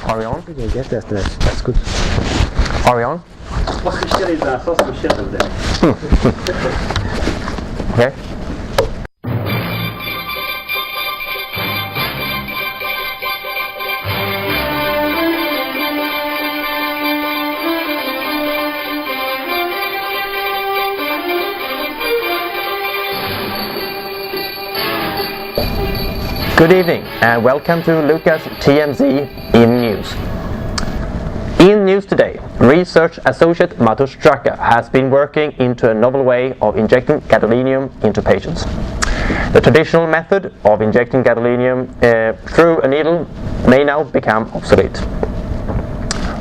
Are we on? Okay, that's good. Are we on? Okay. Good evening and welcome to Lucas TMZ in News. In news today, research associate Matus Straka has been working into a novel way of injecting gadolinium into patients. The traditional method of injecting gadolinium through a needle may now become obsolete.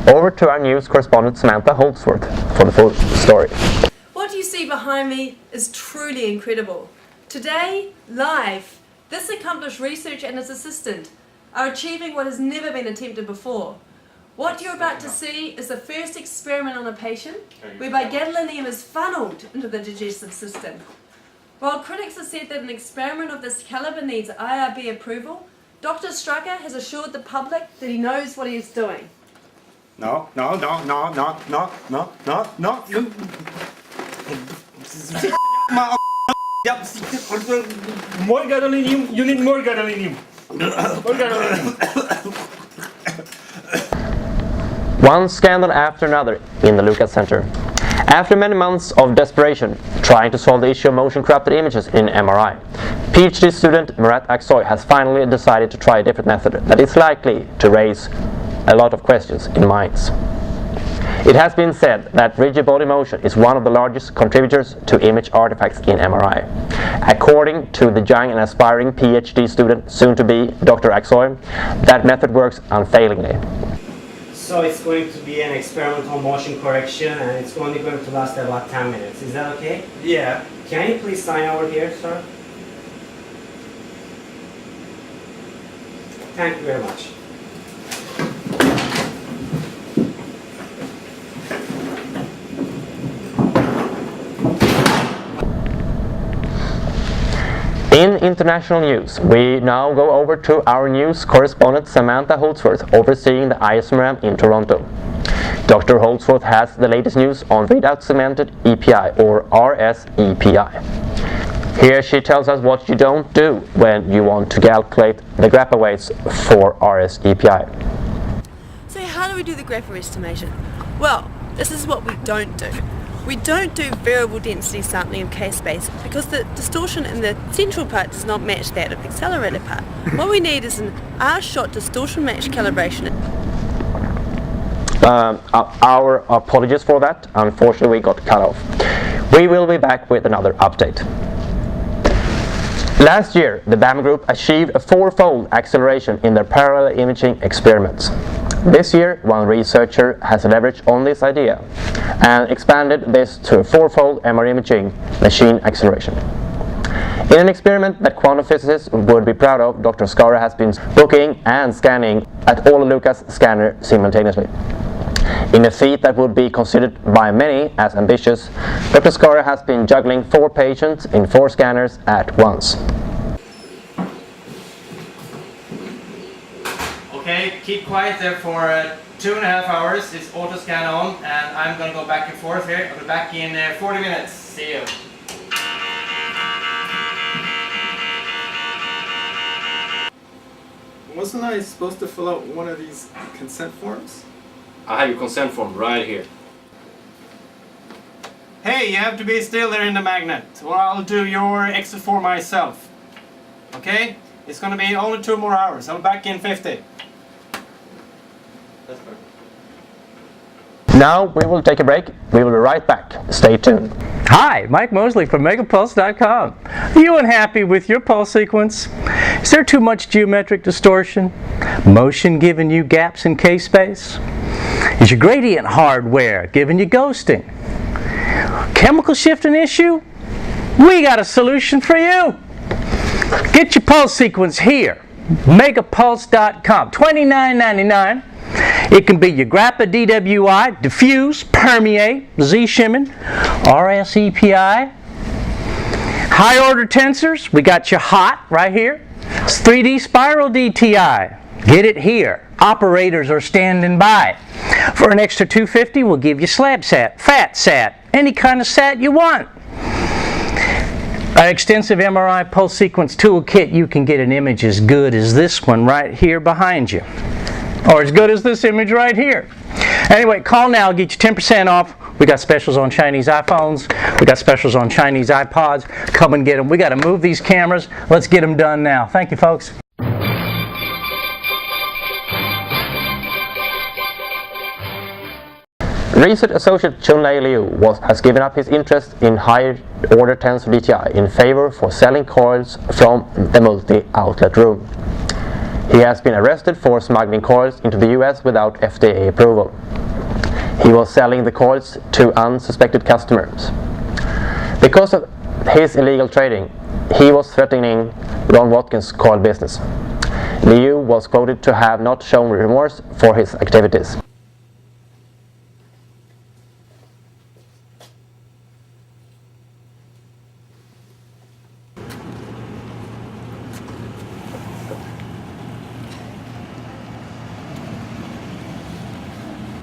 Over to our news correspondent Samantha Holdsworth for the full story. What you see behind me is truly incredible. Today, live, this accomplished researcher and his assistant are achieving what has never been attempted before. What you're about to see is the first experiment on a patient whereby gadolinium is funneled into the digestive system. While critics have said that an experiment of this caliber needs IRB approval, Dr. Straka has assured the public that he knows what he is doing. No. More gadolinium, you need more gadolinium. More gadolinium. One scandal after another in the Lucas Center. After many months of desperation trying to solve the issue of motion corrupted images in MRI, PhD student Murat Aksoy has finally decided to try a different method that is likely to raise a lot of questions in minds. It has been said that rigid body motion is one of the largest contributors to image artifacts in MRI. According to the young and aspiring PhD student, soon to be Dr. Aksoy, that method works unfailingly. So it's going to be an experimental motion correction and it's only going to last about 10 minutes. Is that okay? Yeah. Can you please sign over here, sir? Thank you very much. In international news, we now go over to our news correspondent Samantha Holdsworth overseeing the ISMRAM in Toronto. Dr. Holdsworth has the latest news on readout cemented EPI or RSEPI. Here she tells us what you don't do when you want to calculate the grappa weights for RSEPI. So how do we do the grappa estimation? Well, this is what we don't do. We don't do variable density sampling of case space because the distortion in the central part does not match that of the accelerated part. What we need is an R-shot distortion match calibration. Our apologies for that. Unfortunately, we got cut off. We will be back with another update. Last year, the BAM group achieved a 4-fold acceleration in their parallel imaging experiments. This year, one researcher has leveraged on this idea and expanded this to a 4-fold MR imaging machine acceleration. In an experiment that quantum physicists would be proud of, Dr. Skara has been booking and scanning at all Lucas scanners simultaneously. In a feat that would be considered by many as ambitious, Dr. Skara has been juggling 4 patients in 4 scanners at once. Okay, keep quiet there for 2.5 hours. It's auto scan on, and I'm gonna go back and forth here. I'll be back in 40 minutes. See you. Wasn't I supposed to fill out one of these consent forms? I have your consent form right here. Hey, you have to be still there in the magnet, or I'll do your exit for myself. Okay? It's gonna be only 2 more hours. I'll be back in 50. That's perfect. Now we will take a break. We will be right back. Stay tuned. Hi, Mike Mosley from megapulse.com. Are you unhappy with your pulse sequence? Is there too much geometric distortion? Motion giving you gaps in case space? Is your gradient hardware giving you ghosting? Chemical shift an issue? We got a solution for you. Get your pulse sequence here. Megapulse.com. $29.99. It can be your grappa, DWI, diffuse, permeate, Z-shimming, RSEPI. High order tensors, we got your hot right here. It's 3D spiral DTI. Get it here. Operators are standing by. For an extra $250, we'll give you slab sat, fat sat, any kind of sat you want. Our extensive MRI pulse sequence toolkit, you can get an image as good as this one right here behind you. Or as good as this image right here. Anyway, call now, get you 10% off. We got specials on Chinese iPhones. We got specials on Chinese iPods. Come and get them. We got to move these cameras. Let's get them done now. Thank you, folks. Research Associate Chunlei Liu has given up his interest in higher order tensor DTI in favor for selling coils from the multi-outlet room. He has been arrested for smuggling coils into the US without FDA approval. He was selling the coils to unsuspected customers. Because of his illegal trading, he was threatening Ron Watkins' coil business. Liu was quoted to have not shown remorse for his activities.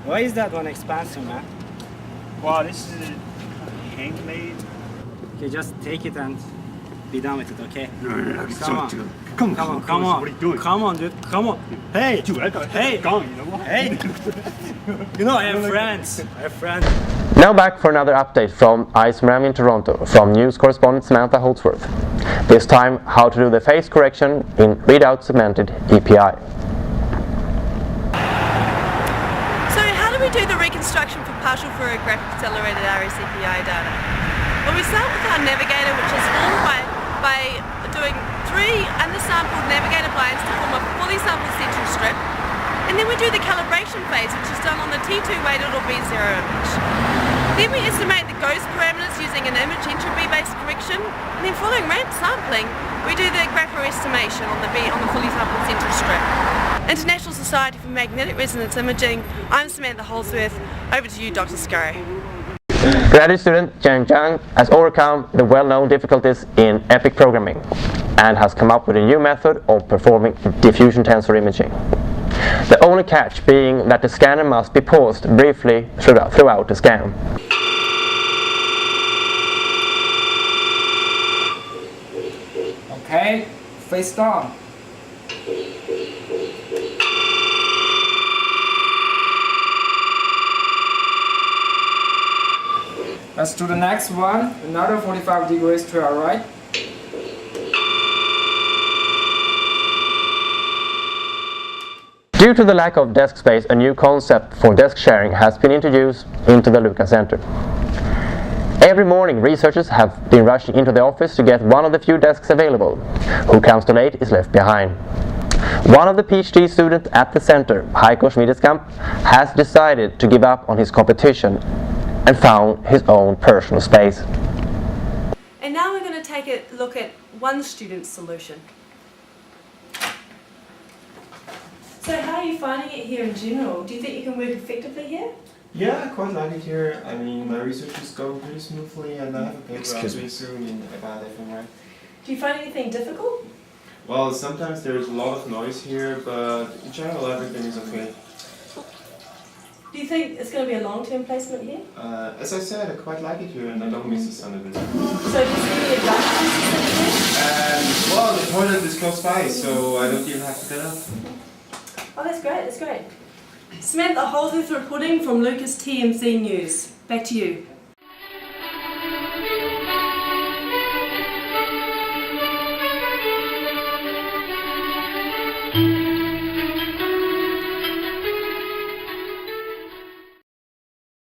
Why is that one expensive, man? Wow, this is handmade. Okay, just take it and be done with it, okay? Come on. What are you doing? Come on, dude. Come on. Hey, Dude, I got Hey. gone, you know what? hey. You know, I have friends. Now back for another update from ICE-MRAM in Toronto from news correspondent Samantha Holdsworth. This time, how to do the phase correction in readout segmented EPI. Do the reconstruction for partial Fourier-graphic accelerated RSLRetreat data. Well, we start with our navigator, which is formed by doing 3 undersampled navigator blinds to form a fully sampled central strip, and then we do the calibration phase, which is done on the T2 weighted or B0 image. Then we estimate the ghost parameters using an image entropy-based correction, and then following ramp sampling, we do the grapho estimation on the fully sampled central strip. International Society for Magnetic Resonance Imaging, I'm Samantha Holdsworth. Over to you, Dr. Scurry. Graduate student Jiang Zhang has overcome the well-known difficulties in EPIC programming and has come up with a new method of performing diffusion tensor imaging. The only catch being that the scanner must be paused briefly throughout the scan. Okay, face down. Let's do the next one, another 45 degrees to our right. Due to the lack of desk space, a new concept for desk sharing has been introduced into the Lucas Center. Every morning, researchers have been rushing into the office to get one of the few desks available. Who comes too late is left behind. One of the PhD students at the center, Heiko Schmiedeskamp, has decided to give up on his competition and found his own personal space. And now we're going to take a look at one student's solution. So how are you finding it here in general? Do you think you can work effectively here? Yeah, I quite like it here. I mean, my research is going pretty smoothly, and I have a paper out very soon about fMRI. Do you find anything difficult? Well, sometimes there's a lot of noise here, but in general everything is okay. Do you think it's going to be a long-term placement here? As I said, I quite like it here, and I don't miss the sun of it. So do you see any advantages? Well, the toilet is close by, so I don't even have to get up. Oh, that's great, that's great. Samantha Holdsworth reporting from Lucas TMZ News. Back to you.